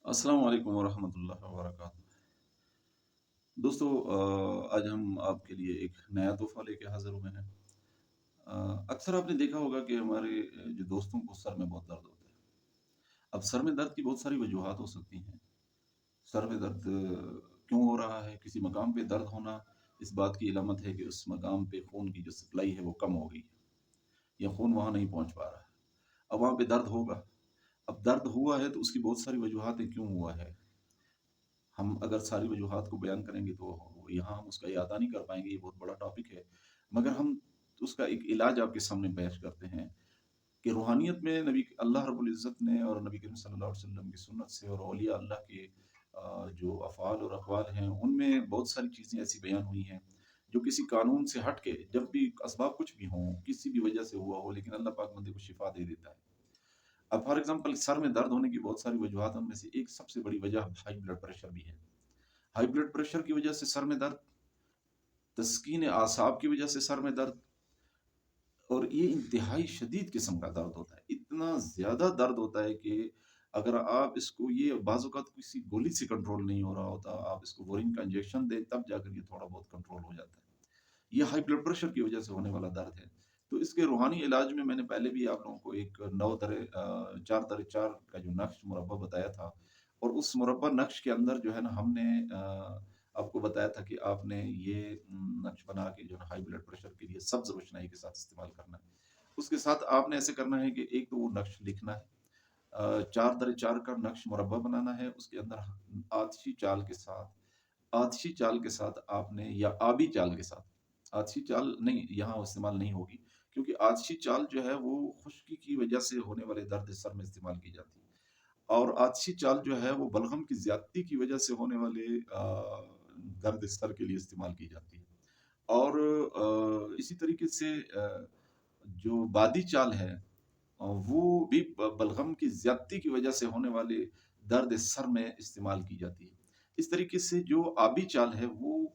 السلام علیکم ورحمۃ اللہ وبرکاتہ دوستو، آج ہم آپ کے لیے ایک نیا تحفہ لے کے حاضر ہوئے ہیں۔ اکثر آپ نے دیکھا ہوگا کہ ہمارے جو دوستوں کو سر میں بہت درد ہوتا ہے۔ اب سر میں درد کی بہت ساری وجوہات ہو سکتی ہیں۔ سر میں درد کیوں ہو رہا ہے؟ کسی مقام پہ درد ہونا اس بات کی علامت ہے کہ اس مقام پہ خون کی جو سپلائی ہے وہ کم ہو گئی ہے، یا خون وہاں نہیں پہنچ پا رہا ہے۔ اب وہاں پہ درد ہوگا۔ اب درد ہوا ہے تو اس کی بہت ساری وجوہات ہیں کیوں ہوا ہے۔ ہم اگر ساری وجوہات کو بیان کریں گے تو یہاں ہم اس کا احاطہ نہیں کر پائیں گے، یہ بہت بڑا ٹاپک ہے۔ مگر ہم اس کا ایک علاج آپ کے سامنے پیش کرتے ہیں کہ روحانیت میں نبی اللہ رب العزت نے اور نبی کریم صلی اللہ علیہ وسلم کی سنت سے اور اولیاء اللہ کے جو افعال اور اقوال ہیں ان میں بہت ساری چیزیں ایسی بیان ہوئی ہیں جو کسی قانون سے ہٹ کے، جب بھی اسباب کچھ بھی ہوں، کسی بھی وجہ سے ہوا ہو، لیکن اللہ پاک بندے کو شفا دے دیتا ہے۔ اب فار ایگزامپل سر میں درد ہونے کی بہت ساری وجوہات ہیں، ان میں سے ایک سب سے بڑی وجہ ہائی بلڈ پریشر بھی ہے۔ ہائی بلڈ پریشر کی وجہ سے سر میں درد، تسکین اعصاب کی وجہ سے سر میں درد، اور یہ انتہائی شدید قسم کا درد ہوتا ہے۔ اتنا زیادہ درد ہوتا ہے کہ اگر آپ اس کو، یہ بعض اوقات کسی گولی سے کنٹرول نہیں ہو رہا ہوتا، آپ اس کو بورین کا انجیکشن دیں تب جا کر یہ تھوڑا بہت کنٹرول ہو جاتا ہے۔ یہ ہائی بلڈ پریشر کی وجہ سے ہونے والا درد ہے۔ تو اس کے روحانی علاج میں نے پہلے بھی آپ لوگوں کو ایک 9 درے 4 کا جو نقش مربع بتایا تھا، اور اس مربع نقش کے اندر جو ہے نا ہم نے آپ کو بتایا تھا کہ آپ نے یہ نقش بنا کے جو ہے ہائی بلڈ پریشر کے لیے سبز روشنائی کے ساتھ استعمال کرنا ہے۔ اس کے ساتھ آپ نے ایسے کرنا ہے کہ ایک تو وہ نقش لکھنا ہے، 4 درے 4 کا نقش مربع بنانا ہے، اس کے اندر آتشی چال کے ساتھ، آتشی چال کے ساتھ آپ نے، یا آبی چال کے ساتھ، آتشی چال نہیں یہاں استعمال نہیں ہوگی، کیونکہ آتشی چال جو ہے وہ خشکی کی وجہ سے ہونے والے درد سر میں استعمال کی جاتی ہے، اور آتشی چال جو ہے وہ بلغم کی زیادتی کی وجہ سے ہونے والے درد سر کے لیے استعمال کی جاتی ہے۔ اور اسی طریقے سے جو بادی چال ہے، وہ بھی بلغم کی زیادتی کی وجہ سے ہونے والے درد سر میں استعمال کی جاتی ہے۔ اس طریقے سے جو آبی چال ہے وہ،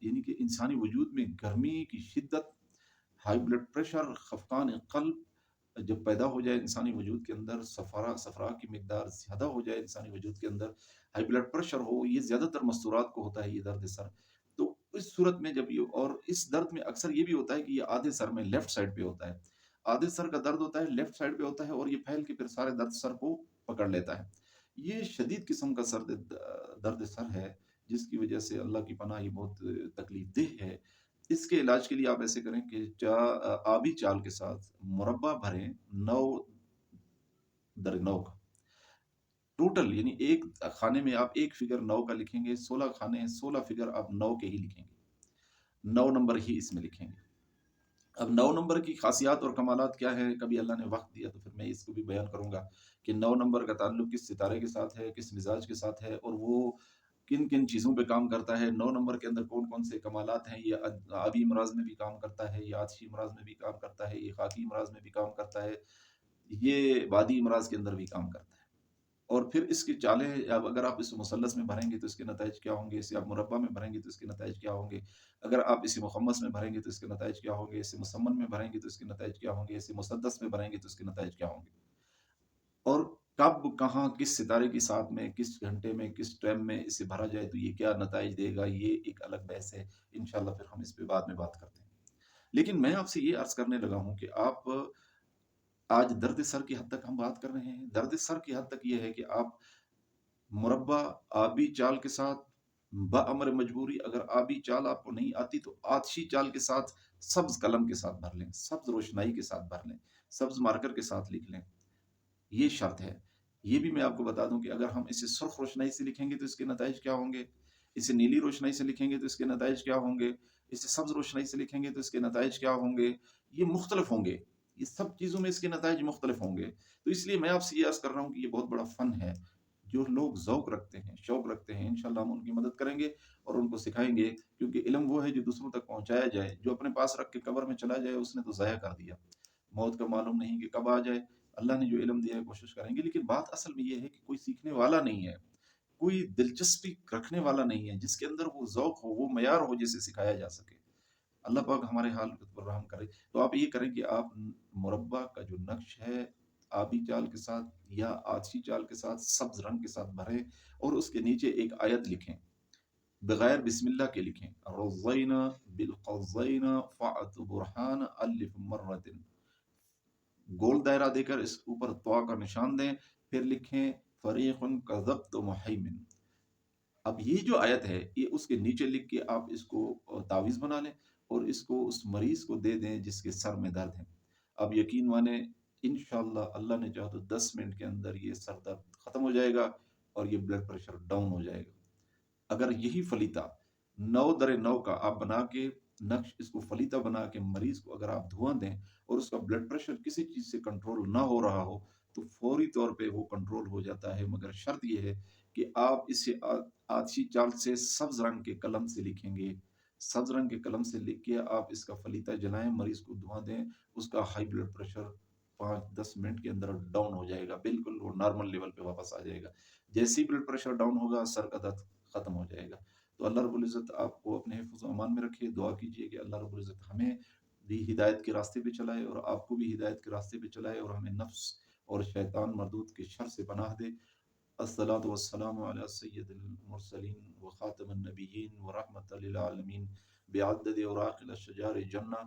یعنی کہ انسانی وجود میں گرمی کی شدت، ہائی بلڈ پریشر، خفقان قلب جب پیدا ہو جائے انسانی وجود کے اندر، صفرا کی مقدار زیادہ ہو جائے انسانی وجود کے اندر، ہائی بلڈ پریشر ہو، یہ زیادہ تر مستورات کو ہوتا ہے یہ درد سر۔ تو اس صورت میں جب یہ، اور اس درد میں اکثر یہ بھی ہوتا ہے کہ یہ آدھے سر میں لیفٹ سائڈ پہ ہوتا ہے، آدھے سر کا درد ہوتا ہے لیفٹ سائڈ پہ ہوتا ہے، اور یہ پھیل کے پھر سارے درد سر کو پکڑ لیتا ہے۔ یہ شدید قسم کا درد سر ہے، جس کی وجہ سے اللہ کی پناہ یہ بہت تکلیف دہ ہے۔ اس کے علاج کے لیے آپ ایسے کریں کہ آبی چال کے ساتھ مربع بھریں 9 در 9 کا ٹوٹل، یعنی ایک خانے میں آپ ایک فگر 9 کا لکھیں گے، 16 کھانے ہیں، 16 فگر آپ 9 کے ہی لکھیں گے، 9 نمبر ہی اس میں لکھیں گے۔ اب 9 نمبر کی خاصیات اور کمالات کیا ہے، کبھی اللہ نے وقت دیا تو پھر میں اس کو بھی بیان کروں گا کہ 9 نمبر کا تعلق کس ستارے کے ساتھ ہے، کس مزاج کے ساتھ ہے، اور وہ کن کن چیزوں پہ کام کرتا ہے۔ 9 نمبر کے اندر کون کون سے کمالات ہیں، یہ آبی امراض میں بھی کام کرتا ہے، یہ آتشی امراض میں بھی کام کرتا ہے، یہ خاکی امراض میں بھی کام کرتا ہے، یہ وادی امراض کے اندر بھی کام کرتا ہے۔ اور پھر اس کی چالیں، اب اگر آپ اس مثلث میں بھریں گے تو اس کے نتائج کیا ہوں گے، اسے آپ مربع میں بھریں گے تو اس کے نتائج کیا ہوں گے، اگر آپ اسے مخمس میں بھریں گے تو اس کے نتائج کیا ہوں گے، اسے مسمن میں بھریں گے تو اس کے نتائج کیا ہوں گے، اسے مسدس میں بھریں گے تو اس کے نتائج کیا ہوں گے، اور کب کہاں کس ستارے کی ساتھ میں کس گھنٹے میں کس ٹائم میں اسے بھرا جائے تو یہ کیا نتائج دے گا، یہ ایک الگ بحث ہے۔ انشاءاللہ پھر ہم اس پہ بعد میں بات کرتے ہیں۔ لیکن میں آپ سے یہ عرض کرنے لگا ہوں کہ آپ آج درد سر کی حد تک ہم بات کر رہے ہیں، درد سر کی حد تک یہ ہے کہ آپ مربع آبی چال کے ساتھ بامر مجبوری، اگر آبی چال آپ کو نہیں آتی تو آتشی چال کے ساتھ سبز قلم کے ساتھ بھر لیں، سبز روشنائی کے ساتھ بھر لیں، سبز مارکر کے ساتھ لکھ لیں، یہ شرط ہے۔ یہ بھی میں آپ کو بتا دوں کہ اگر ہم اسے سرخ روشنائی سے لکھیں گے تو اس کے نتائج کیا ہوں گے، اسے نیلی روشنائی سے لکھیں گے تو اس کے نتائج کیا ہوں گے، اسے سبز روشنائی سے لکھیں گے تو اس کے نتائج کیا ہوں گے، یہ مختلف ہوں گے، یہ سب چیزوں میں اس کے نتائج مختلف ہوں گے۔ تو اس لیے میں آپ سے یہ عرض کر رہا ہوں کہ یہ بہت بڑا فن ہے۔ جو لوگ ذوق رکھتے ہیں، شوق رکھتے ہیں، انشاءاللہ ہم ان کی مدد کریں گے اور ان کو سکھائیں گے، کیونکہ علم وہ ہے جو دوسروں تک پہنچایا جائے، جو اپنے پاس رکھ کے قبر میں چلا جائے اس نے تو ضائع کر دیا۔ موت کا معلوم نہیں کہ کب آ جائے، اللہ نے جو علم دیا ہے کوشش کریں گے، لیکن بات اصل میں یہ ہے کہ کوئی سیکھنے والا نہیں ہے، کوئی دلچسپی رکھنے والا نہیں ہے جس کے اندر وہ ذوق ہو، وہ معیار ہو جسے سکھایا جا سکے۔ اللہ پاک ہمارے حال پر رحم کرے۔ تو آپ یہ کریں کہ آپ مربع کا جو نقش ہے آبی چال کے ساتھ یا آتشی چال کے ساتھ سبز رنگ کے ساتھ بھریں اور اس کے نیچے ایک آیت لکھیں، بغیر بسم اللہ کے لکھیں، رضینا بالقضینا فأت برہان الف مرتن، گول دائرہ دے کر اس اوپر طوا کا نشان دیں، پھر لکھیں فریق کذبت محیمن۔ اب یہ جو آیت ہے یہ اس کے نیچے لکھ کے آپ اس کو تعویذ بنا لیں اور اس کو اس مریض کو دے دیں جس کے سر میں درد ہے۔ اب یقین مانیں انشاءاللہ اللہ نے چاہا تو 10 منٹ کے اندر یہ سر درد ختم ہو جائے گا اور یہ بلڈ پریشر ڈاؤن ہو جائے گا۔ اگر یہی فلیتا 9 در 9 کا آپ بنا کے نقش اس کو فلیتا بنا کے مریض کو اگر آپ دھواں دیں اور اس کا بلڈ پریشر کسی چیز سے کنٹرول نہ ہو رہا ہو تو فوری طور پہ وہ کنٹرول ہو جاتا ہے، مگر شرط یہ ہے کہ آپ اسے آتشی چال سے سبز رنگ کے قلم سے لکھیں گے، سبز رنگ کے قلم سے لکھ کے آپ اس کا فلیتا جلائیں، مریض کو دھواں دیں، اس کا ہائی بلڈ پریشر 5-10 منٹ کے اندر ڈاؤن ہو جائے گا، بالکل وہ نارمل لیول پہ واپس آ جائے گا۔ جیسے ہی بلڈ پریشر ڈاؤن ہوگا سر کا درد ختم ہو جائے گا۔ تو اللہ رب العزت آپ کو اپنے حفظ و امان میں رکھے، دعا کیجئے کہ اللہ رب العزت ہمیں بھی ہدایت کے راستے پہ چلائے اور آپ کو بھی ہدایت کے راستے پہ چلائے اور ہمیں نفس اور شیطان مردود کے شر سے پناہ دے۔ الصلاۃ والسلام علی سید المرسلین وخاتم النبیین ورحمۃ للعالمین بعدد اوراق الاشجار جنہ